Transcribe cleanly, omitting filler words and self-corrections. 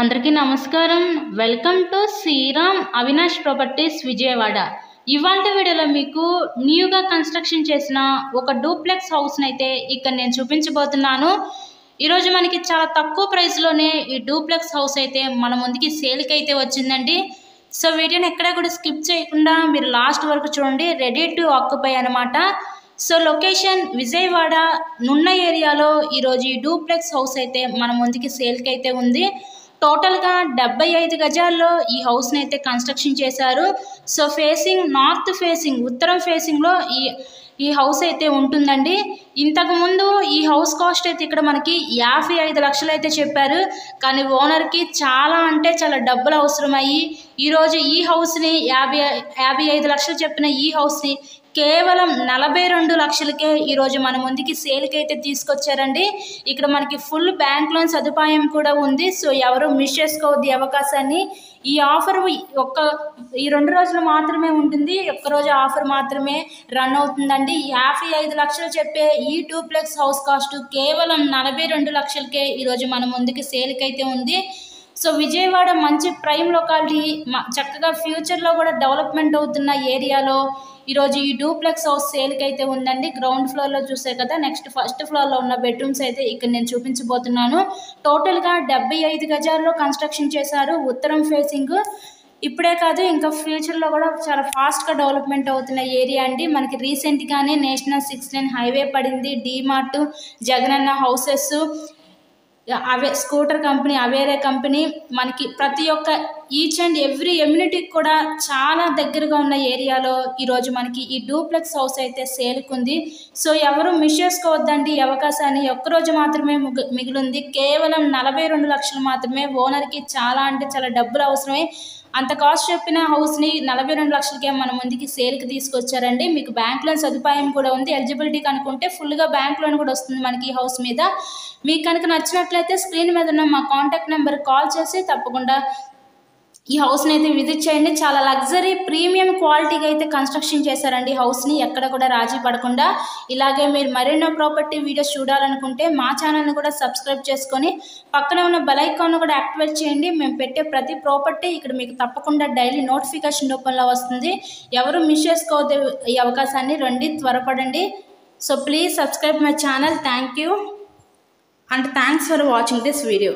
అందరికీ నమస్కారం. Welcome to Sriram Avinash properties Vijayawada. ఇవాళ వీడియోలో మీకు న్యూగా కన్స్ట్రక్షన్ చేసిన ఒక డూప్లెక్స్ హౌస్ని అయితే ఇక్కడ నేను చూపించబోతున్నాను. ఈరోజు మనకి చాలా తక్కువ ప్రైస్లోనే ఈ డూప్లెక్స్ హౌస్ అయితే మన ముందుకి సేల్కి అయితే వచ్చిందండి. సో వీడియోని ఎక్కడా కూడా స్కిప్ చేయకుండా మీరు లాస్ట్ వరకు చూడండి. రెడీ టు ఆక్యుపై అనమాట. సో లొకేషన్ విజయవాడ నున్న ఏరియాలో ఈరోజు ఈ డూప్లెక్స్ హౌస్ అయితే మన ముందుకి సేల్కి అయితే ఉంది. టోటల్గా 75 గజాల్లో ఈ హౌస్ని అయితే కన్స్ట్రక్షన్ చేశారు. సో ఫేసింగ్ నార్త్ ఫేసింగ్ ఉత్తరం ఫేసింగ్లో ఈ హౌస్ అయితే ఉంటుందండి. ఇంతకుముందు ఈ హౌస్ కాస్ట్ అయితే ఇక్కడ మనకి 55 లక్షలు అయితే చెప్పారు. కానీ ఓనర్కి చాలా అంటే చాలా డబ్బులు అవసరమయ్యి ఈరోజు ఈ హౌస్ని 55 లక్షలు చెప్పిన ఈ హౌస్ని కేవలం 42 లక్షలకే ఈరోజు మన ముందుకి సేల్కి అయితే తీసుకొచ్చారండి. ఇక్కడ మనకి ఫుల్ బ్యాంక్ లోన్ సదుపాయం కూడా ఉంది. సో ఎవరు మిస్ చేసుకోవద్దు ఈ అవకాశాన్ని. ఈ ఆఫర్ ఈ 2 రోజులు మాత్రమే ఉంటుంది. ఒక్కరోజు ఆఫర్ మాత్రమే రన్ అవుతుందండి. 55 లక్షలు చెప్పే ఈ డూప్లెక్స్ హౌస్ కాస్ట్ కేవలం 42 లక్షలకే ఈరోజు మన ముందుకి సేల్కి అయితే ఉంది. సో విజయవాడ మంచి ప్రైమ్ లొకాలిటీ, చక్కగా ఫ్యూచర్లో కూడా డెవలప్మెంట్ అవుతున్న ఏరియాలో ఈరోజు ఈ డూప్లెక్స్ హౌస్ సేల్కి అయితే ఉందండి. గ్రౌండ్ ఫ్లోర్లో చూసే కదా, నెక్స్ట్ ఫస్ట్ ఫ్లోర్లో ఉన్న బెడ్రూమ్స్ అయితే ఇక్కడ నేను చూపించబోతున్నాను. టోటల్గా 75 గజాల్లో కన్స్ట్రక్షన్ చేశారు. ఉత్తరం ఫేసింగ్. ఇప్పుడే కాదు, ఇంకా ఫ్యూచర్లో కూడా చాలా ఫాస్ట్గా డెవలప్మెంట్ అవుతున్న ఏరియా అండి. మనకి రీసెంట్గానే నేషనల్ 6 లేన్ హైవే పడింది. DMart, Jagananna houses, scooter company, అవేరే కంపెనీ, మనకి ప్రతి ఒక్క ఈచ్ అండ్ ఎవ్రీ ఎమ్యూనిటీకి కూడా చాలా దగ్గరగా ఉన్న ఏరియాలో ఈరోజు మనకి ఈ డూప్లెక్స్ హౌస్ అయితే సేల్కుంది. సో ఎవరు మిస్ చేసుకోవద్దండి ఈ అవకాశాన్ని. ఒక్కరోజు మాత్రమే మిగిలింది. కేవలం 42 లక్షలు మాత్రమే. ఓనర్కి చాలా అంటే చాలా డబ్బులు అవసరమే. అంత కాస్ట్ చెప్పిన హౌస్ని 42 లక్షలకే మన ముందుకి సేల్కి తీసుకొచ్చారండి. మీకు బ్యాంక్ లోన్ సదుపాయం కూడా ఉంది. ఎలిజిబిలిటీ కనుక్కుంటే ఫుల్గా బ్యాంక్ లోన్ కూడా వస్తుంది మనకి ఈ హౌస్ మీద. మీకు కనుక నచ్చినట్లయితే స్క్రీన్ మీద ఉన్న మా కాంటాక్ట్ నెంబర్ కాల్ చేసి తప్పకుండా ఈ హౌస్ని అయితే విజిట్ చేయండి. చాలా లగ్జరీ ప్రీమియం క్వాలిటీగా అయితే కన్స్ట్రక్షన్ చేశారండి హౌస్ని, ఎక్కడ కూడా రాజీ పడకుండా. ఇలాగే మీరు మరెన్నో ప్రాపర్టీ వీడియోస్ చూడాలనుకుంటే మా ఛానల్ని కూడా సబ్స్క్రైబ్ చేసుకొని పక్కనే ఉన్న బెల్ ఐకాన్ కూడా యాక్టివేట్ చేయండి. మేము పెట్టే ప్రతి ప్రాపర్టీ ఇక్కడ మీకు తప్పకుండా డైలీ నోటిఫికేషన్ రూపంలో వస్తుంది. ఎవరు మిస్ చేసుకోవద్దు ఈ అవకాశాన్ని. రండి, త్వరపడండి. So please subscribe my channel. Thank you and thanks for watching this video.